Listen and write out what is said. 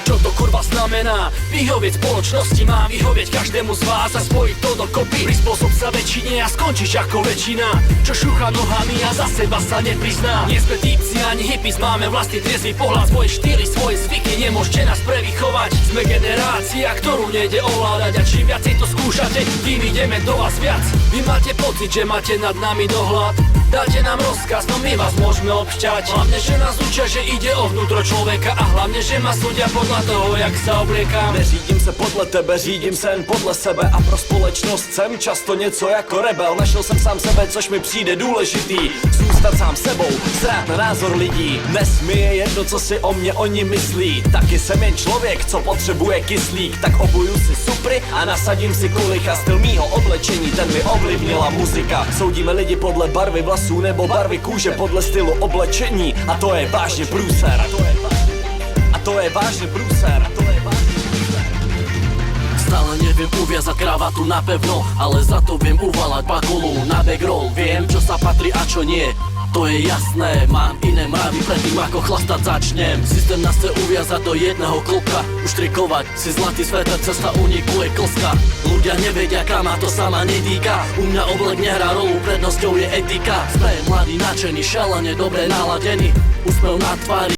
Čo to kurva znamená? Vyhovieť spoločnosti má vyhovieť každému z vás a spojiť to dokopy. Prispôsob sa väčšine a skončíš ako väčšina, čo šúcha nohami a za seba sa neprizná. Nie sme týpci ani hippies, máme vlastný triezvy pohľad. Svoje štýly, svoje zvyky, nemôžete nás prevychovať. Sme generácia, ktorú nejde ovládať, a čím viacej to skúšate, tým ideme do vás viac. Vy máte pocit, že máte nad nami dohľad, dáte nám rozkaz, no my vás môžeme obšťať. Hlavne, že nás učia, že ide o vnútro človeka, a hlavne, že ma súdia podľa toho, jak sa obliekám. Neřídím se podle tebe, řídím se jen podle sebe a pro společnost jsem často něco jako rebel. Našel jsem sám sebe, což mi přijde důležitý. Zůstat sám sebou, srát na názor lidí. Dnes mi je jedno, co si o mě oni myslí. Taky jsem jen člověk, co potřebuje kyslík. Tak obuju si supry a nasadím si kulich, a styl mýho oblečení, ten mi ovlivnila muzika. Soudíme lidi podle barvy vlasů nebo barvy kůže, podle stylu oblečení, a to je vážně průser. A to je vážne prúser. Stále neviem uviazať kravatu napevno, ale za to viem uvalať bakulu na backroll. Viem, čo sa patrí a čo nie, to je jasné. Mám iné mravy predtým, ako chlastať začnem. Systém nás chce uviazať do jedného klopka, uštrikovať si zlatý sveter, cesta uniku je klska. Ľudia nevedia, kam, a to sa ma netýka. U mňa oblek nehrá rolu, prednosťou je etika. Sme mladí, nadšení, šalene, dobre naladení, úsmev na tvári.